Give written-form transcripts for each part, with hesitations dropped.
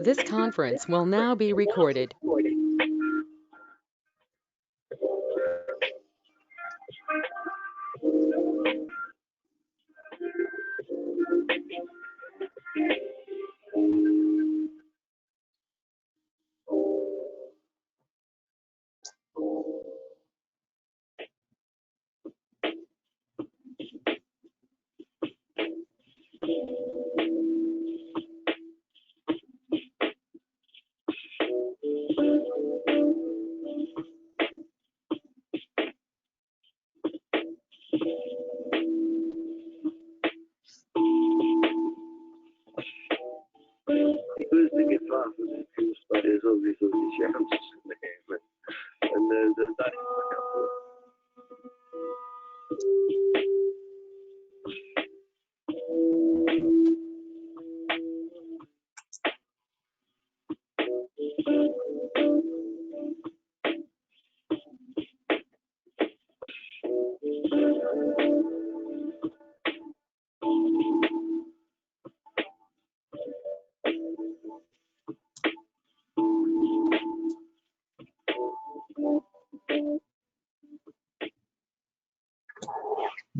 This conference will now be recorded.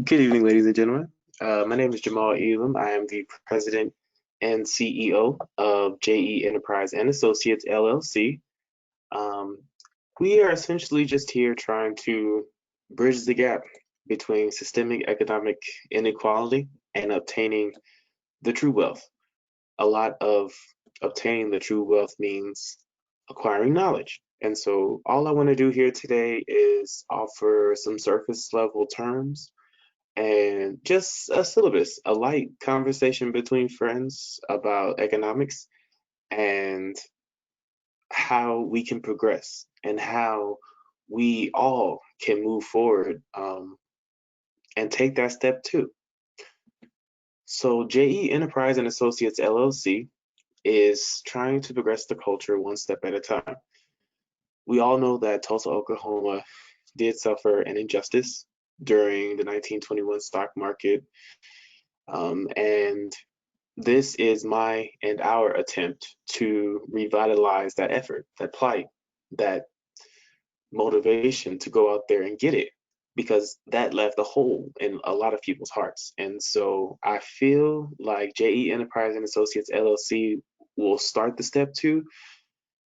Good evening, ladies and gentlemen. My name is Jamal Elam. I am the president and CEO of JE Enterprise and Associates LLC. Um, we are essentially just here trying to bridge the gap between systemic economic inequality and obtaining the true wealth. A lot of obtaining the true wealth means acquiring knowledge. And so all I want to do here today is offer some surface level terms and just a syllabus, a light conversation between friends about economics and how we can progress and how we all can move forward and take that step too. So JE Enterprise and Associates LLC is trying to progress the culture one step at a time. We all know that Tulsa, Oklahoma did suffer an injustice during the 1921 stock market, and this is my and our attempt to revitalize that effort, that plight, that motivation to go out there and get it, because that left a hole in a lot of people's hearts. And so I feel like JE Enterprise and Associates LLC will start the step two.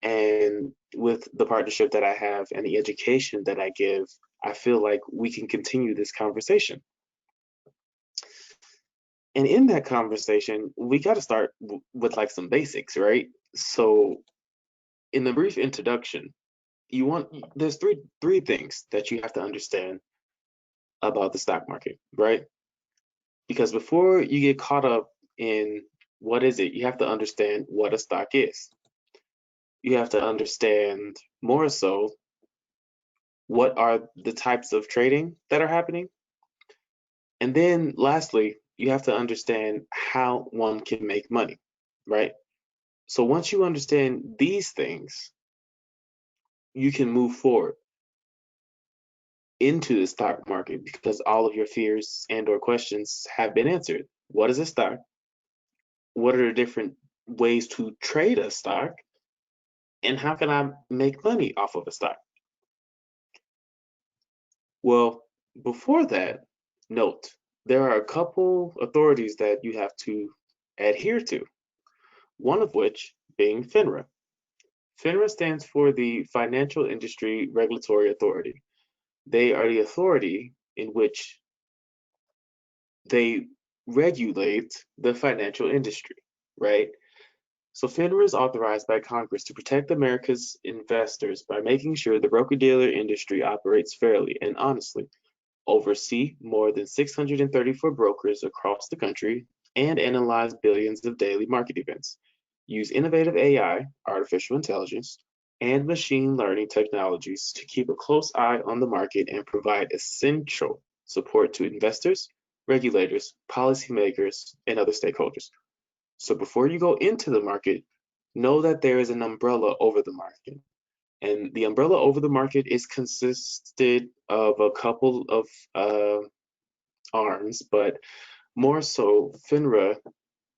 And with the partnership that I have and the education that I give, I feel like we can continue this conversation. And in that conversation, we got to start with like some basics, right? So in the brief introduction, there's three things that you have to understand about the stock market, right? Because before you get caught up in what is it, you have to understand what a stock is. You have to understand more so what are the types of trading that are happening. And then lastly, you have to understand how one can make money, right? So once you understand these things, you can move forward into the stock market because all of your fears and or questions have been answered. What is a stock? What are the different ways to trade a stock? And how can I make money off of a stock? Well, before that, note, there are a couple authorities that you have to adhere to, one of which being FINRA. FINRA stands for the Financial Industry Regulatory Authority. They are the authority in which they regulate the financial industry, right? So FINRA is authorized by Congress to protect America's investors by making sure the broker-dealer industry operates fairly and honestly, oversee more than 634 brokers across the country, and analyze billions of daily market events, use innovative AI, artificial intelligence, and machine learning technologies to keep a close eye on the market and provide essential support to investors, regulators, policymakers, and other stakeholders. So before you go into the market, know that there is an umbrella over the market. And the umbrella over the market is consisted of a couple of arms, but more so, FINRA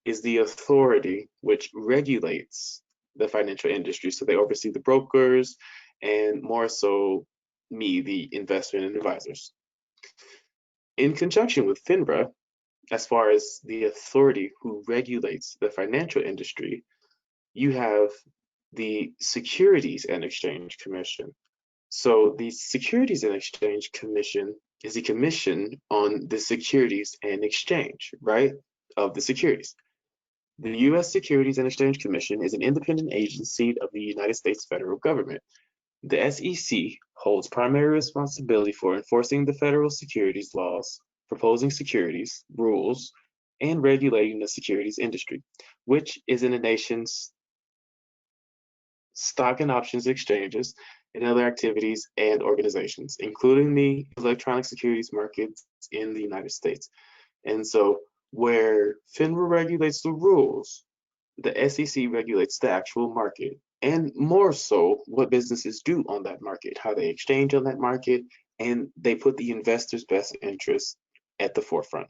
is the authority which regulates the financial industry. So they oversee the brokers and more so me, the investment advisors. In conjunction with FINRA, as far as the authority who regulates the financial industry, you have the Securities and Exchange Commission. So the Securities and Exchange Commission is a commission on the securities and exchange, right, of the securities. The U.S. Securities and Exchange Commission is an independent agency of the United States federal government. The SEC holds primary responsibility for enforcing the federal securities laws, proposing securities rules, and regulating the securities industry, which is in the nation's stock and options exchanges and other activities and organizations, including the electronic securities markets in the United States. And so, where FINRA regulates the rules, the SEC regulates the actual market, and more so what businesses do on that market, how they exchange on that market, and they put the investor's best interest at the forefront.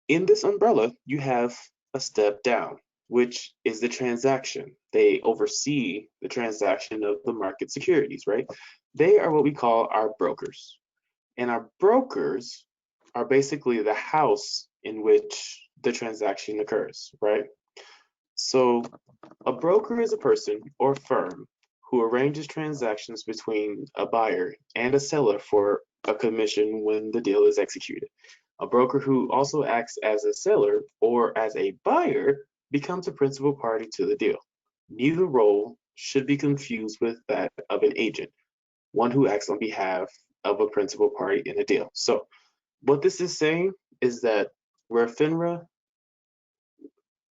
In this umbrella, you have a step down, which is the transaction. They oversee the transaction of the market securities, right? They are what we call our brokers. And our brokers are basically the house in which the transaction occurs, right? So a broker is a person or firm who arranges transactions between a buyer and a seller for a commission when the deal is executed. A broker who also acts as a seller or as a buyer becomes a principal party to the deal. Neither role should be confused with that of an agent, one who acts on behalf of a principal party in a deal. So, what this is saying is that where FINRA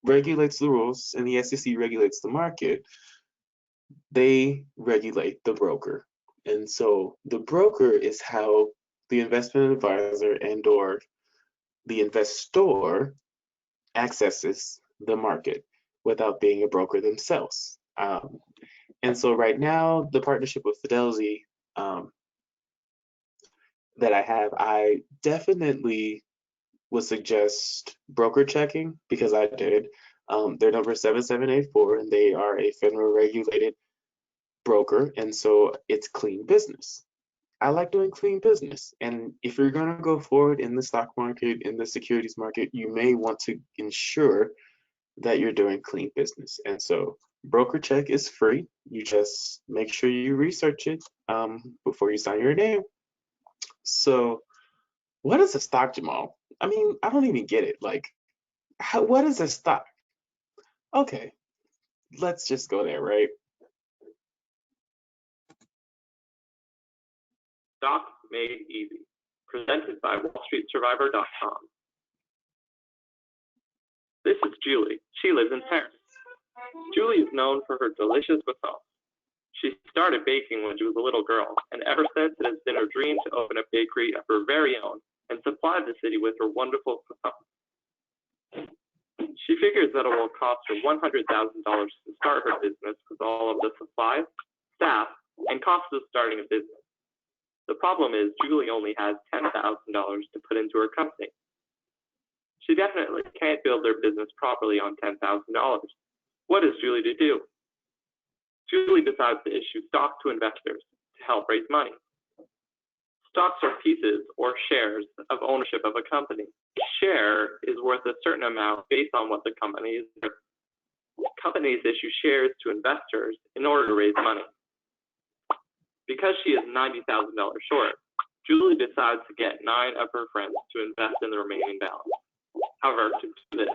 regulates the rules and the SEC regulates the market, they regulate the broker. And so the broker is how the investment advisor and or the investor accesses the market without being a broker themselves. And so right now, the partnership with Fidelity that I definitely would suggest broker checking because I did. They're number 7784 and they are a FINRA regulated broker. And so it's clean business. I like doing clean business. And if you're going to go forward in the stock market, in the securities market, you may want to ensure that you're doing clean business. And so broker check is free. You just make sure you research it before you sign your name. So what is a stock, Jamal? I mean, I don't even get it. Like, what is a stock? Okay, let's just go there, right? Stock Made Easy, presented by WallStreetSurvivor.com. This is Julie. She lives in Paris. Julie is known for her delicious croissants. She started baking when she was a little girl, and ever since it has been her dream to open a bakery of her very own and supply the city with her wonderful croissants. She figures that it will cost her $100,000 to start her business with all of the supplies, staff, and costs of starting a business. The problem is Julie only has $10,000 to put into her company. She definitely can't build their business properly on $10,000. What is Julie to do? Julie decides to issue stock to investors to help raise money. Stocks are pieces or shares of ownership of a company. Share is worth a certain amount based on what the company is worth. Companies issue shares to investors in order to raise money. Because she is $90,000 short, Julie decides to get 9 of her friends to invest in the remaining balance. However, to do this,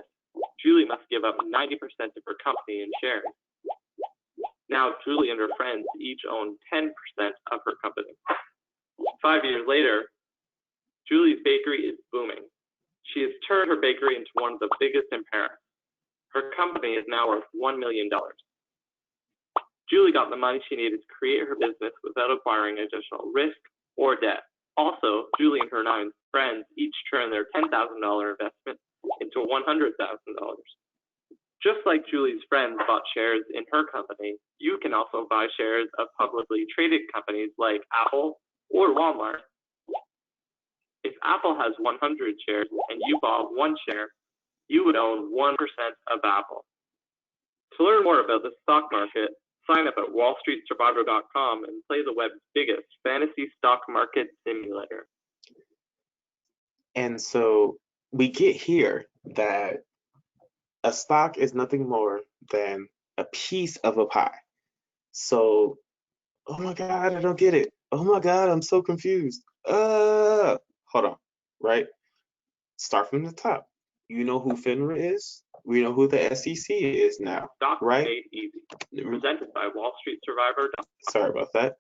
Julie must give up 90% of her company in shares. Now, Julie and her friends each own 10% of her company. 5 years later, Julie's bakery is booming. She has turned her bakery into one of the biggest in Paris. Her company is now worth $1 million. Julie got the money she needed to create her business without acquiring additional risk or debt. Also, Julie and her 9 friends each turned their $10,000 investment into $100,000. Just like Julie's friends bought shares in her company, you can also buy shares of publicly traded companies like Apple or Walmart. If Apple has 100 shares and you bought 1 share, you would own 1% of Apple. To learn more about the stock market, sign up at wallstreetsurvivor.com and play the web's biggest fantasy stock market simulator. And so we get here that a stock is nothing more than a piece of a pie. So, oh my God, I don't get it. Oh my God, I'm so confused. Hold on, right? Start from the top. You know who FINRA is? We know who the SEC is now, Stock right? Made Easy, presented by wallstreetsurvivor.com. Sorry about that.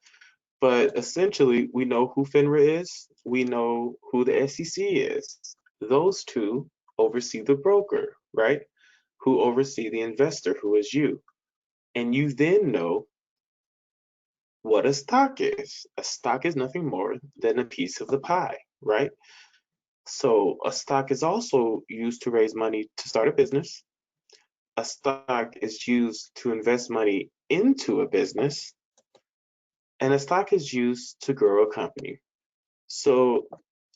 But essentially, we know who FINRA is. We know who the SEC is. Those two oversee the broker, right? Who oversee the investor, who is you. And you then know what a stock is. A stock is nothing more than a piece of the pie, right? So a stock is also used to raise money to start a business. A stock is used to invest money into a business. And a stock is used to grow a company. So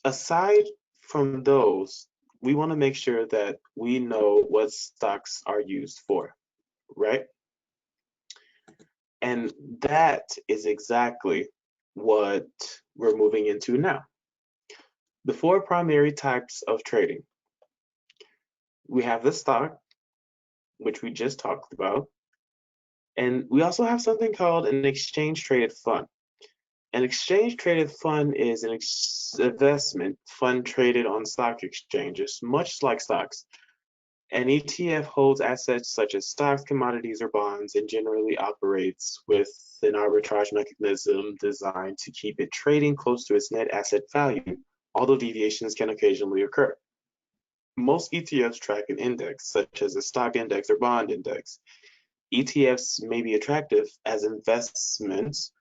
aside from those, we want to make sure that we know what stocks are used for, right? And that is exactly what we're moving into now. The four primary types of trading. We have the stock, which we just talked about, and we also have something called an exchange traded fund. An exchange traded fund is an investment fund traded on stock exchanges, much like stocks. An ETF holds assets such as stocks, commodities, or bonds, and generally operates with an arbitrage mechanism designed to keep it trading close to its net asset value, although deviations can occasionally occur. Most ETFs track an index, such as a stock index or bond index. ETFs may be attractive as investments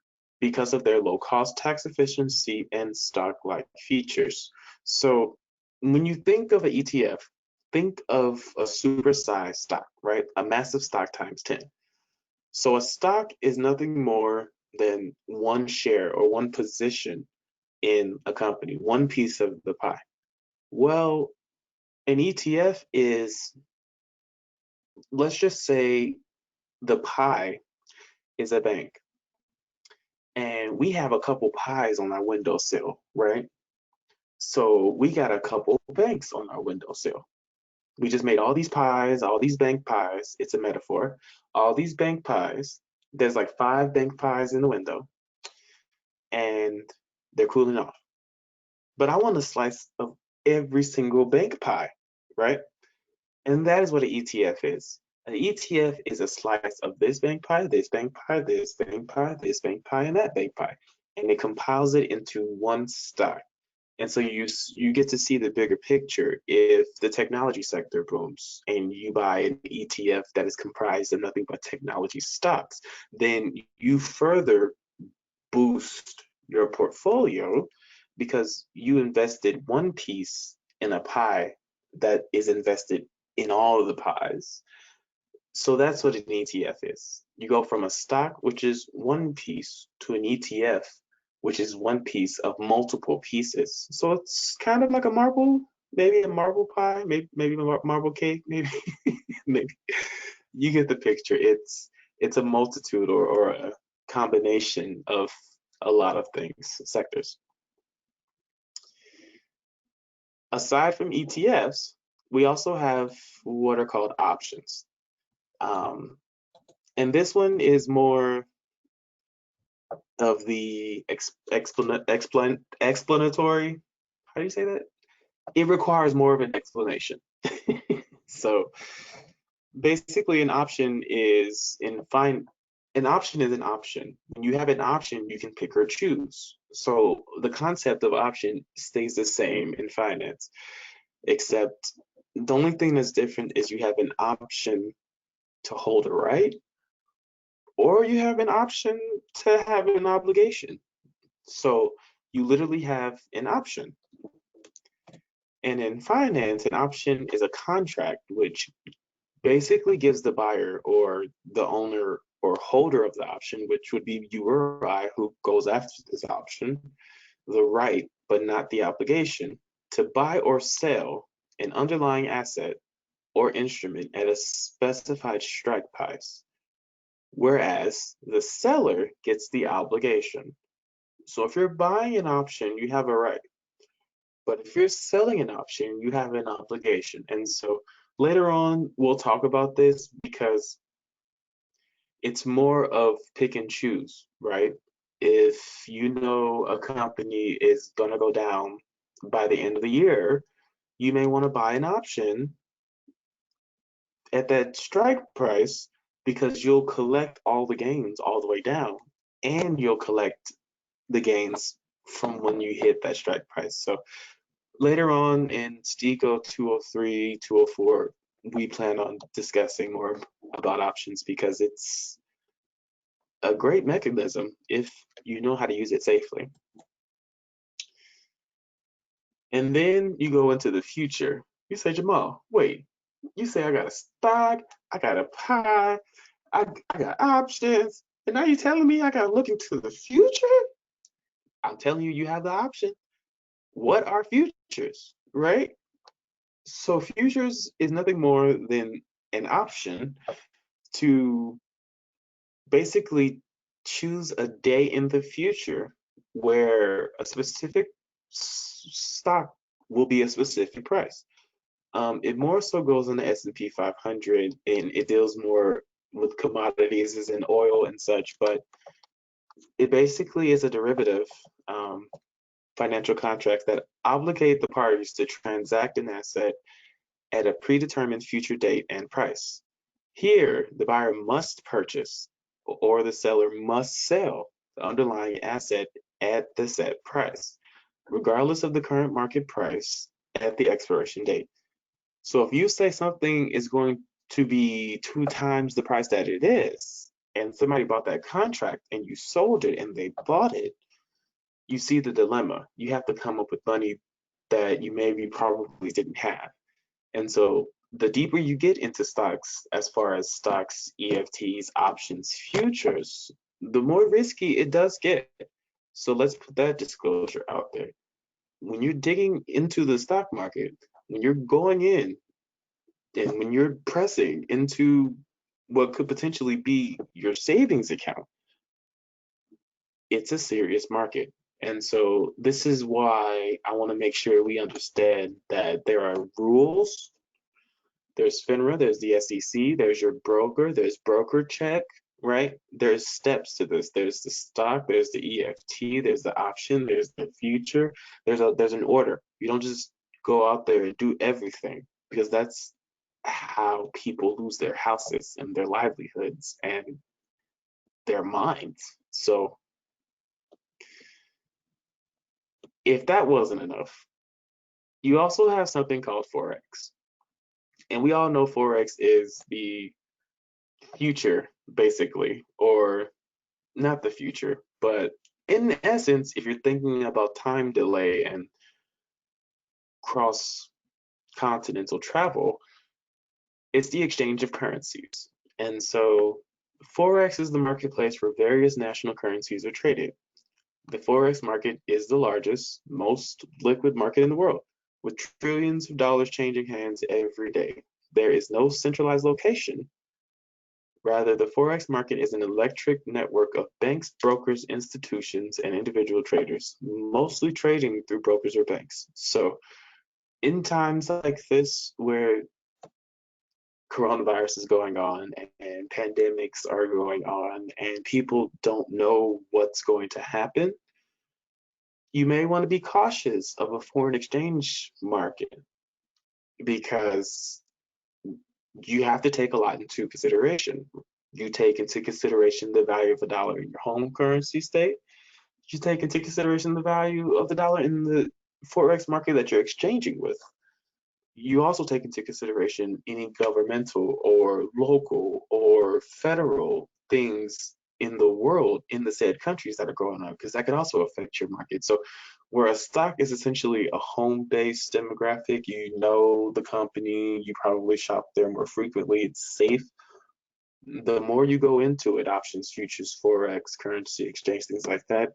because of their low cost, tax efficiency, and stock-like features. So when you think of an ETF, think of a supersized stock, right? A massive stock times 10. So a stock is nothing more than one share or one position in a company, one piece of the pie. Well, an ETF is, let's just say the pie is a bank. And we have a couple pies on our windowsill, right? So we got a couple banks on our windowsill. We just made all these pies, all these bank pies. It's a metaphor. All these bank pies. There's like 5 bank pies in the window, and they're cooling off. But I want a slice of every single bank pie, right? And that is what an ETF is. An ETF is a slice of this bank pie, this bank pie, this bank pie, this bank pie, and that bank pie. And it compiles it into one stock. And so you get to see the bigger picture. If the technology sector booms and you buy an ETF that is comprised of nothing but technology stocks, then you further boost your portfolio because you invested one piece in a pie that is invested in all of the pies. So that's what an ETF is. You go from a stock, which is one piece, to an ETF, which is one piece of multiple pieces. So it's kind of like a marble, maybe a marble pie, maybe a marble cake, maybe, maybe. You get the picture. It's a multitude or a combination of a lot of things, sectors. Aside from ETFs, we also have what are called options. And this one is more of the explanatory. How do you say that? It requires more of an explanation. So basically, an option is an option is an option. When you have an option, you can pick or choose. So the concept of option stays the same in finance, except the only thing that's different is you have an option to hold a right, or you have an option to have an obligation. So you literally have an option. And in finance, an option is a contract which basically gives the buyer or the owner or holder of the option, which would be you or I who goes after this option, the right, but not the obligation, to buy or sell an underlying asset or instrument at a specified strike price, whereas the seller gets the obligation. So if you're buying an option, you have a right. But if you're selling an option, you have an obligation. And so later on, we'll talk about this because it's more of pick and choose, right? If you know a company is going to go down by the end of the year, you may want to buy an option at that strike price because you'll collect all the gains all the way down and you'll collect the gains from when you hit that strike price. So later on in Steco 203, 204, we plan on discussing more about options because it's a great mechanism if you know how to use it safely. And then you go into the future. You say, Jamal, wait, you say I got a stock, I got a pie, I got options, and now you're telling me I gotta look into the future? I'm telling you, you have the option. What are futures, right? So futures is nothing more than an option to basically choose a day in the future where a specific stock will be a specific price. It more so goes on the S&P 500 and it deals more with commodities as in oil and such, but it basically is a derivative financial contract that obligate the parties to transact an asset at a predetermined future date and price. Here, the buyer must purchase or the seller must sell the underlying asset at the set price, regardless of the current market price at the expiration date. So if you say something is going to be 2 times the price that it is, and somebody bought that contract and you sold it and they bought it, you see the dilemma. You have to come up with money that you maybe probably didn't have. And so the deeper you get into stocks, as far as stocks, EFTs, options, futures, the more risky it does get. So let's put that disclosure out there. When you're digging into the stock market, when you're going in and when you're pressing into what could potentially be your savings account, it's a serious market. And so this is why I want to make sure we understand that there are rules. There's FINRA, there's the SEC, there's your broker, there's broker check, right? There's steps to this. There's the stock, there's the EFT, there's the option, there's the future. There's an order. You don't just go out there and do everything because that's how people lose their houses and their livelihoods and their minds. So if that wasn't enough, you also have something called Forex. And we all know Forex is the future, basically, or not the future, but in essence, if you're thinking about time delay and cross continental travel, it's the exchange of currencies. And so Forex is the marketplace where various national currencies are traded. The Forex market is the largest, most liquid market in the world, with trillions of dollars changing hands every day. There is no centralized location. Rather, the Forex market is an electric network of banks, brokers, institutions, and individual traders, mostly trading through brokers or banks. So, in times like this, where coronavirus is going on and pandemics are going on, and people don't know what's going to happen, you may want to be cautious of a foreign exchange market because you have to take a lot into consideration. You take into consideration the value of the dollar in your home currency state. You take into consideration the value of the dollar in the Forex market that you're exchanging with. You also take into consideration any governmental or local or federal things in the world in the said countries that are going on, because that can also affect your market. So where a stock is essentially a home-based demographic, you know the company, you probably shop there more frequently, it's safe. The more you go into it, options, futures, Forex, currency exchange, things like that,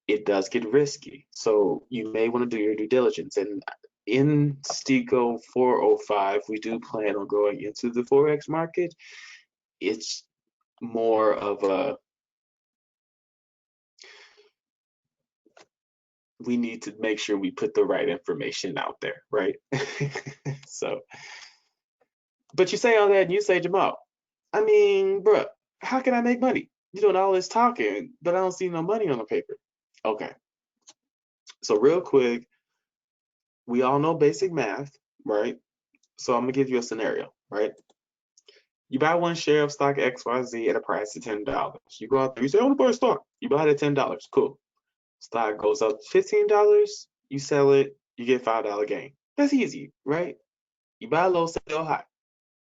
it does get risky. So you may want to do your due diligence. And in Steco 405, we do plan on going into the Forex market. It's more of a, we need to make sure we put the right information out there, right? So, but you say all that and you say, Jamal, I mean, bruh, how can I make money? You're doing all this talking, but I don't see no money on the paper. Okay. So real quick, we all know basic math, right? So I'm gonna give you a scenario, right? You buy one share of stock XYZ at a price of $10. You go out there, you say, I want to buy a stock. You buy it at $10. Cool. Stock goes up $15. You sell it, you get $5 gain. That's easy, right? You buy low, sell high.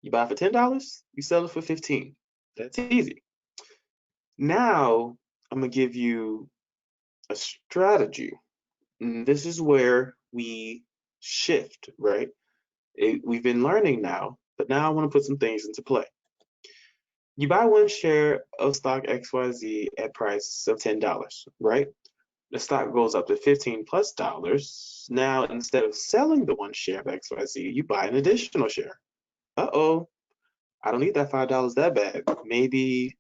You buy for $10, you sell it for 15. That's easy. Now I'm gonna give you a strategy. And this is where we shift, right? We've been learning now, but now I want to put some things into play. You buy one share of stock XYZ at price of $10, right? The stock goes up to $15+. Now, instead of selling the one share of XYZ, you buy an additional share. Uh-oh, I don't need that $5 that bad. Maybe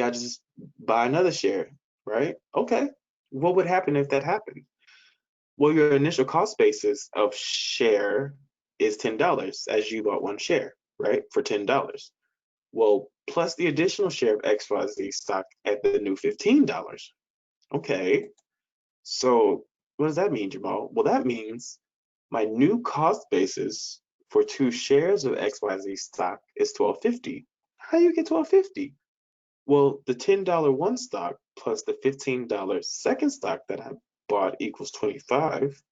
I just buy another share, right? Okay. What would happen if that happened? Well, your initial cost basis of share is $10 as you bought one share, right? For $10. Well, plus the additional share of XYZ stock at the new $15. Okay. So what does that mean, Jamal? Well, that means my new cost basis for 2 shares of XYZ stock is $12.50. How do you get $12.50? Well, the $10 one stock plus the $15 second stock that I bought equals 25.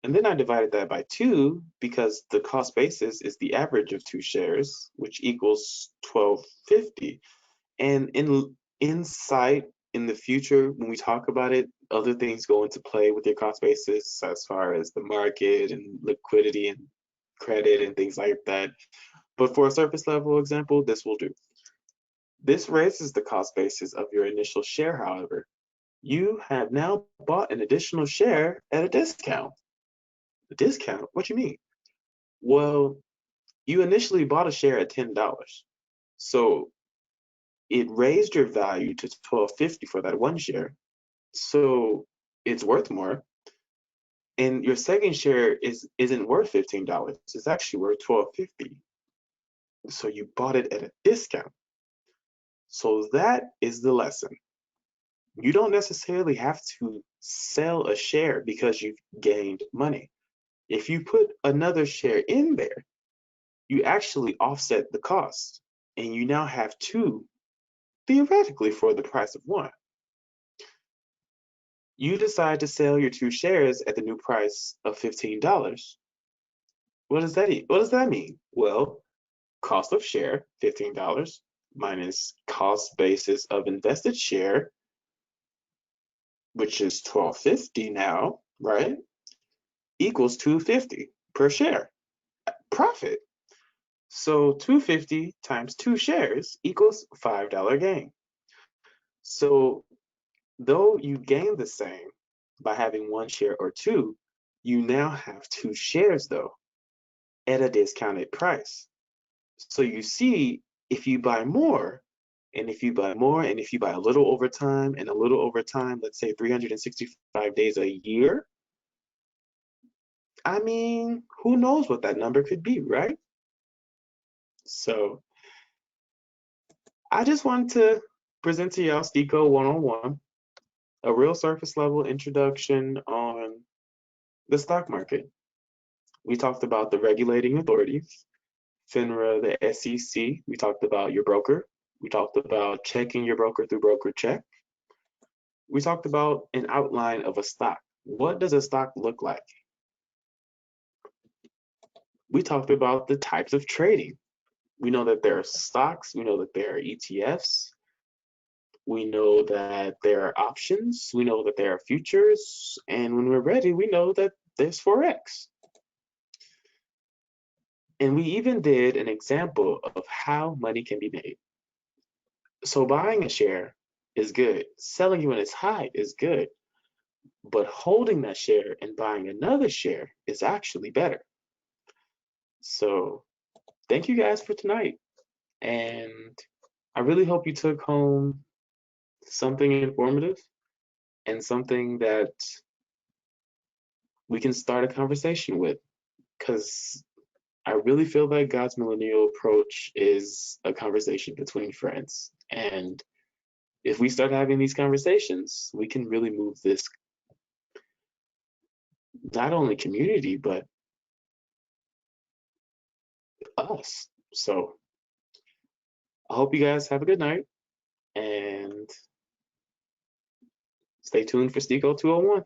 And then I divided that by 2 because the cost basis is the average of 2 shares, which equals $12.50. And in insight in the future, when we talk about it, other things go into play with your cost basis as far as the market and liquidity and credit and things like that. But for a surface level example, this will do. This raises the cost basis of your initial share, however. You have now bought an additional share at a discount. A discount? What you mean? Well, you initially bought a share at $10. So it raised your value to $12.50 for that one share. So it's worth more. And your second share isn't worth $15. It's actually worth $12.50. So you bought it at a discount. So that is the lesson. You don't necessarily have to sell a share because you've gained money. If you put another share in there, you actually offset the cost and you now have 2 theoretically for the price of 1. You decide to sell your 2 shares at the new price of $15. What does that mean? Well, cost of share, $15, minus cost basis of invested share, which is $12.50 now, right? Equals $2.50 per share. Profit. So $2.50 times 2 shares equals $5 gain. So though you gain the same by having 1 share or 2, you now have 2 shares though at a discounted price. So you see, if you buy more, and if you buy more, and if you buy a little over time and a little over time, let's say 365 days a year, I mean, who knows what that number could be, right? So I just wanted to present to y'all Steco 101, a real surface level introduction on the stock market. We talked about the regulating authorities, FINRA, the SEC. We talked about your broker. We talked about checking your broker through broker check. We talked about an outline of a stock. What does a stock look like? We talked about the types of trading. We know that there are stocks. We know that there are ETFs. We know that there are options. We know that there are futures. And when we're ready, we know that there's Forex. And we even did an example of how money can be made. So buying a share is good. Selling you when it's high is good. but holding that share and buying another share is actually better. So thank you guys for tonight. And I really hope you took home something informative and something that we can start a conversation with, because I really feel like God's millennial approach is a conversation between friends. And if we start having these conversations, we can really move this not only community, but us. So I hope you guys have a good night and stay tuned for Steco 201.